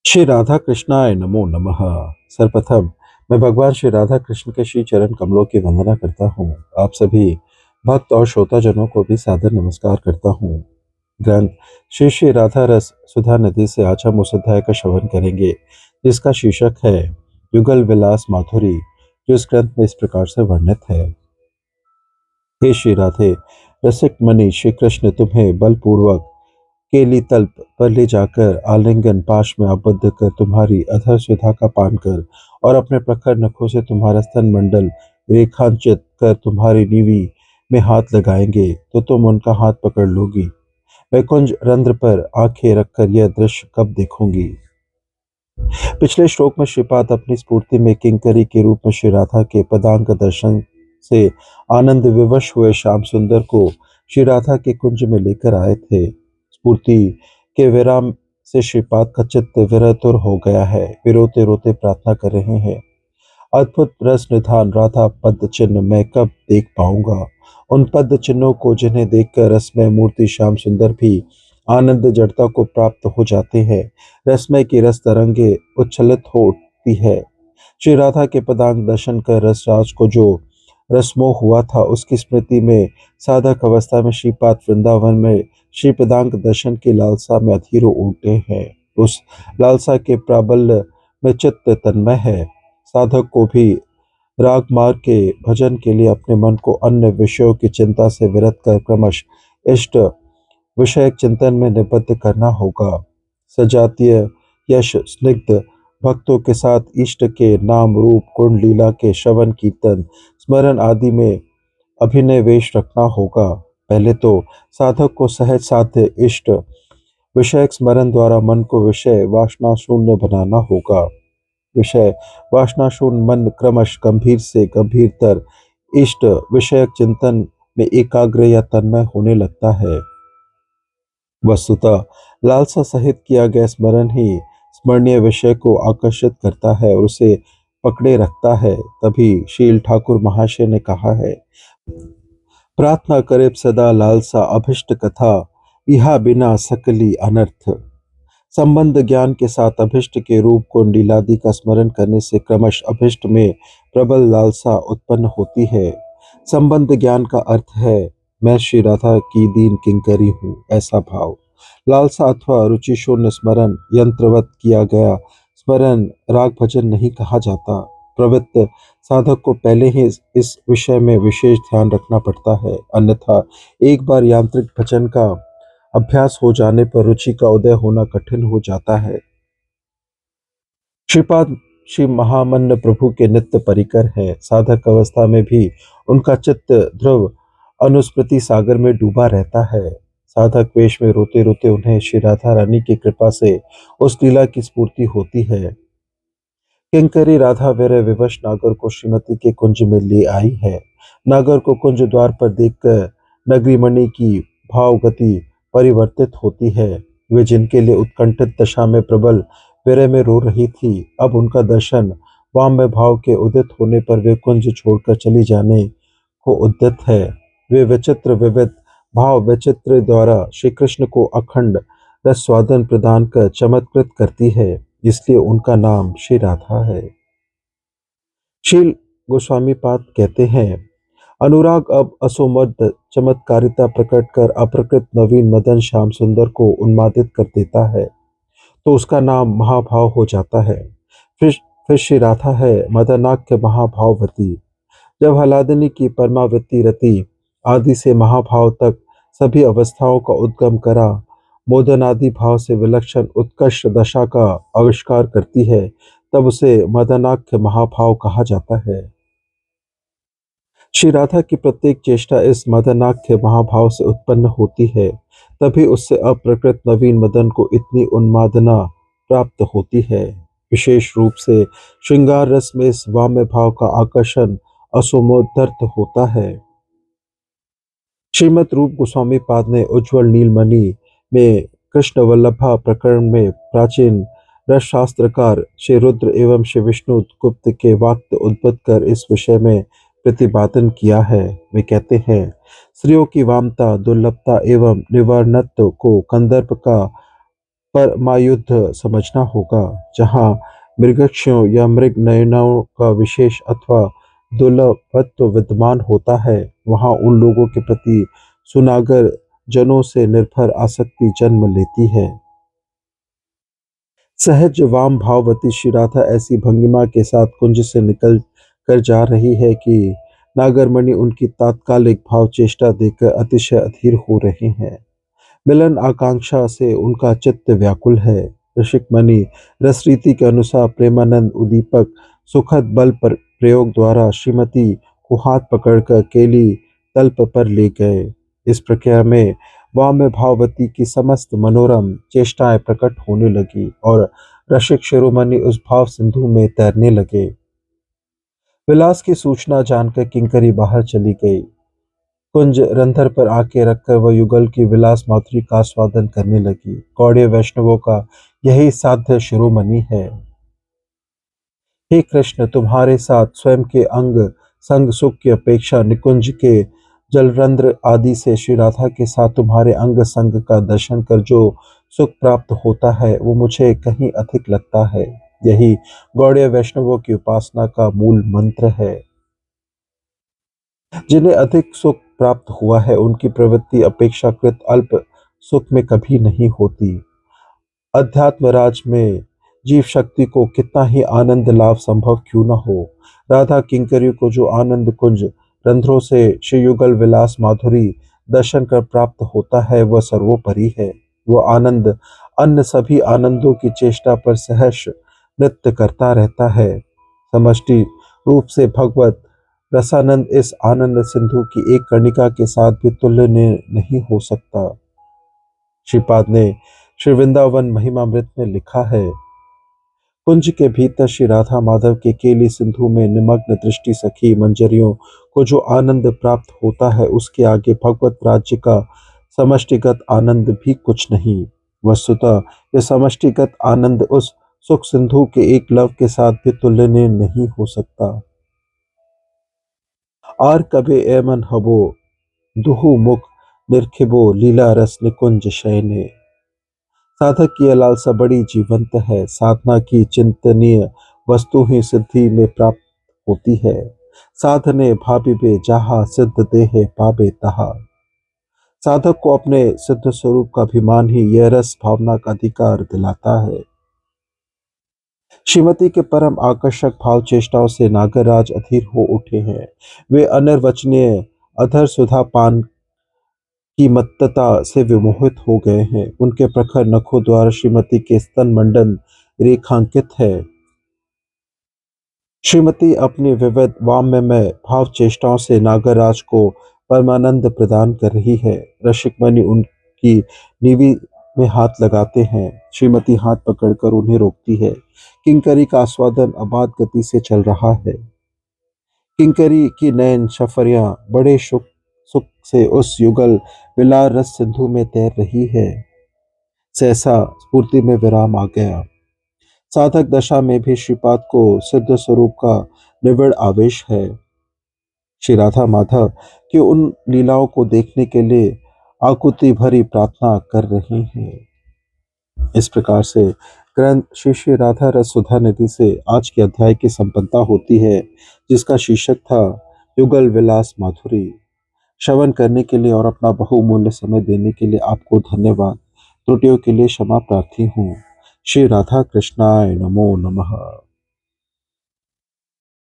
श्री राधा कृष्णाय नमो नमः। सर्वप्रथम मैं भगवान श्री राधा कृष्ण के श्री चरण कमलों की वंदना करता हूँ। आप सभी भक्त और श्रोताजनों को भी सादर नमस्कार करता हूँ। ग्रंथ श्री श्री राधा रस सुधा नदी से आज हम उस अध्याय का श्रवण करेंगे जिसका शीर्षक है युगल विलास माधुरी, जो इस ग्रंथ में इस प्रकार से वर्णित है। हे श्री राधे, रसिक मणि श्री कृष्ण तुम्हें बलपूर्वक केली तल्प पर ले जाकर आलिंगन पाश में आबद्ध कर तुम्हारी अधर सुधा का पान कर और अपने प्रखर नखों से तुम्हारा स्तन मंडल रेखांचित कर तुम्हारी नीवी में हाथ लगाएंगे तो तुम उनका हाथ पकड़ लोगी। वैकुंज रंध्र पर आंखें रखकर यह दृश्य कब देखूंगी। पिछले श्लोक में श्रीपाद अपनी स्फूर्ति में किंकरी के रूप में श्री राधा के पदांक दर्शन से आनंद विवश हुए श्याम सुंदर को श्री राधा के कुंज में लेकर आए थे। स्फूर्ति के विराम से श्रीपाद का चित्त विरतुर हो गया है। वे रोते रोते प्रार्थना कर रहे हैं, अद्भुत रस निधान राधा पद चिन्ह मैं कब देख पाऊंगा। उन पद चिन्हों को जिन्हें देखकर रसमय मूर्ति श्याम सुंदर भी आनंद जड़ता को प्राप्त हो जाते हैं। रसमय की रस तरंगे उच्छलित हो उठती है। श्री राधा के पदांक दर्शन कर रसराज को जो रसमोह हुआ था उसकी स्मृति में साधक अवस्था में श्रीपाद वृंदावन में श्री पदांक दर्शन की लालसा में अधीर हो उठे हैं। उस लालसा के प्राबल्य में चित्त तन्मय है। साधक को भी राग मार्ग के भजन के लिए अपने मन को अन्य विषयों की चिंता से विरत कर क्रमश इष्ट विषयक चिंतन में निबद्ध करना होगा। सजातीय यश स्निग्ध भक्तों के साथ इष्ट के नाम रूप गुण लीला के श्रवण कीर्तन स्मरण आदि में अभिनय वेश रखना होगा। पहले तो साधक को सहज साध्य इष्ट विषयक स्मरण द्वारा मन को विषय वासना शून्य बनाना होगा। विषय वासना शून्य मन क्रमश गंभीर से गंभीरतर इष्ट विषयक चिंतन में एकाग्र या तन्मय होने लगता है। वस्तुतः लालसा सहित किया गया स्मरण ही स्मरणीय विषय को आकर्षित करता है और उसे पकड़े रखता है। तभी शील ठाकुर महाशय ने कहा है, प्रार्थना करे सदा लालसा अभिष्ट कथा, इहा बिना सकली अनर्थ। संबंध ज्ञान के साथ अभिष्ट के रूप को लीलादि का स्मरण करने से क्रमश अभिष्ट में प्रबल लालसा उत्पन्न होती है। संबंध ज्ञान का अर्थ है मैं श्री राधा की दीन किंकरी हूँ, ऐसा भाव। लालसा अथवा रुचि शून्य स्मरण यंत्रवत किया गया स्मरण राग भजन नहीं कहा जाता। प्रवृत्त साधक को पहले ही इस विषय में विशेष ध्यान रखना पड़ता है, अन्यथा एक बार यांत्रिक भजन का अभ्यास हो जाने पर रुचि का उदय होना कठिन हो जाता है। श्रीपाद श्री महामन्न प्रभु के नित्य परिकर है। साधक अवस्था में भी उनका चित्त ध्रुव अनुस्मृति सागर में डूबा रहता है। साधक वेश में रोते रोते उन्हें श्री राधा रानी की कृपा से उस लीला की स्फूर्ति होती है। किंकरी राधा विरह विवश नागर को श्रीमती के कुंज में ले आई है। नागर को कुंज द्वार पर देखकर नगरीमणि की भाव गति परिवर्तित होती है। वे जिनके लिए उत्कंठित दशा में प्रबल विरह में रो रही थी, अब उनका दर्शन वाम्य भाव के उदित होने पर वे कुंज छोड़कर चली जाने को उद्यत है। वे विचित्र विविध भाव विचित्र द्वारा श्री कृष्ण को अखंड रस स्वादन प्रदान कर चमत्कृत करती है, इसलिए उनका नाम श्री राधा है। शील गोस्वामी पाद कहते हैं, अनुराग अब असोमर्द चमत्कारिता प्रकट कर अप्रकृत नवीन मदन श्याम सुंदर को उन्मादित कर देता है तो उसका नाम महाभाव हो जाता है। फिर फिर श्री राधा है मदनाख्य महाभाववती। जब हलादनी की परमावृत्ति रति आदि से महाभाव तक सभी अवस्थाओं का उद्गम करा मोदन आदि भाव से विलक्षण उत्कृष्ट दशा का आविष्कार करती है, तब उसे मदनाख्य महाभाव कहा जाता है। श्री राधा की प्रत्येक चेष्टा इस मदनाख्य महाभाव से उत्पन्न होती है, तभी उससे अप्रकृत नवीन मदन को इतनी उन्मादना प्राप्त होती है। विशेष रूप से श्रृंगार रस में इस वाम्य भाव का आकर्षण असोमोदर्थ होता है। श्रीमद रूप गोस्वामी पाद ने उज्ज्वल नीलमणि में कृष्ण वल्लभा प्रकरण में प्राचीन रस शास्त्रकार श्री रुद्र एवं श्री विष्णु गुप्त के वाक्य उद्भुत कर इस विषय में प्रतिपादन किया है। वे कहते हैं, स्त्रियों की वामता दुर्लभता एवं निवारणत्व को कंदर्प का पर महायुद्ध समझना होगा। जहाँ मृगक्षों या मृग नयनों का विशेष अथवा दुर्लभत्व विद्यमान होता है, वहाँ उन लोगों के प्रति सुनागर जनों से निर्भर आसक्ति जन्म लेती है। सहज वाम भाववती श्री राधा ऐसी भंगिमा के साथ कुंज से निकल कर जा रही है कि नागरमणि उनकी तात्कालिक भाव चेष्टा देखकर अतिशय अधीर हो रहे हैं। मिलन आकांक्षा से उनका चित्त व्याकुल है। ऋषिक मणि रसरीति के अनुसार प्रेमानंद उदीपक सुखद बल पर प्रयोग द्वारा श्रीमती को हाथ पकड़कर केली तल्प पर ले गए। इस प्रक्रिया में वाम्य भाववती की समस्त मनोरम चेष्टाएं प्रकट होने लगी और रसिक शिरोमणि उस भाव सिंधु में तैरने लगे। विलास की सूचना जानकर किंकरी बाहर चली गई। कुंज रंध्र पर आके रखकर वह युगल की विलास माधुरी का आस्वादन करने लगी। गौड़ीय वैष्णवों का यही साध्य शिरोमणि है। हे कृष्ण, तुम्हारे साथ स्वयं के अंग संग सुख की अपेक्षा निकुंज के जलरंध्र आदि से श्री राधा के साथ तुम्हारे अंग संग का दर्शन कर जो सुख प्राप्त होता है वो मुझे कहीं अधिक लगता है। यही गौड़ीय वैष्णवों की उपासना का मूल मंत्र है। जिन्हें अधिक सुख प्राप्त हुआ है उनकी प्रवृत्ति अपेक्षाकृत अल्प सुख में कभी नहीं होती। अध्यात्म राज में जीव शक्ति को कितना ही आनंद लाभ संभव क्यों न हो, राधा किंकरी को जो आनंद कुंज रंध्रों से श्री युगल विलास माधुरी दर्शन कर प्राप्त होता है वह सर्वोपरि है। वह आनंद अन्य सभी आनंदों की चेष्टा पर सहर्ष नृत्य करता रहता है। समष्टि रूप से भगवत रसानंद इस आनंद सिंधु की एक कणिका के साथ भी तुलनीय नहीं हो सकता। श्रीपाद ने श्री वृंदावन महिमामृत में लिखा है, कुंज के भीतर श्री राधा माधव के केली सिंधु में निमग्न दृष्टि सखी मंजरियों को जो आनंद प्राप्त होता है उसके आगे भगवत राज्य का समष्टिगत आनंद भी कुछ नहीं। वस्तुतः यह समष्टिगत आनंद उस सुख सिंधु के एक लव के साथ भी तुलनीय नहीं हो सकता। आर कबे एमन हबो दुहु मुख निर्खिबो लीला रस निकुंज शयने। साधक की यह लालसा बड़ी जीवंत है। साधना की चिंतनीय वस्तु ही सिद्धि में प्राप्त होती है। साधने भाविबे जहा सिद्ध देहे पाबे तहा। साधक को अपने सिद्ध स्वरूप का अभिमान ही यह रस भावना का अधिकार दिलाता है। श्रीमती के परम आकर्षक भाव चेष्टाओं से नागराज अधीर हो उठे हैं। वे अनिर्वचनीय अधर सुधा पान की मत्तता से विमोहित हो गए हैं। उनके प्रखर नखों द्वारा श्रीमती के स्तन मंडन रेखांकित है। श्रीमती अपनी विविध वाम्यमय भाव चेष्टाओं से नागराज को परमानंद प्रदान कर रही है। रसिक मणि उनकी नीवी में हाथ लगाते हैं। श्रीमती हाथ पकड़कर उन्हें रोकती है। किंकरी का आस्वादन अबाध गति से चल रहा है। किंकरी की नयन शफरियां बड़े सुख सुख से उस युगल विलार रस सिंधु में तैर रही है। सहसा स्फूर्ति में विराम आ गया। साधक दशा में भी श्रीपाद को सिद्ध स्वरूप का निविड़ आवेश है। श्री राधा माधव की उन लीलाओं को देखने के लिए आकुति भरी प्रार्थना कर रहे हैं। इस प्रकार से ग्रंथ श्री श्री राधा रस सुधा निधि से आज के अध्याय की संपन्नता होती है, जिसका शीर्षक था युगल विलास माधुरी। श्रवण करने के लिए और अपना बहुमूल्य समय देने के लिए आपको धन्यवाद। त्रुटियों के लिए क्षमा प्रार्थी हूँ। श्री राधा कृष्णाय नमो नमः।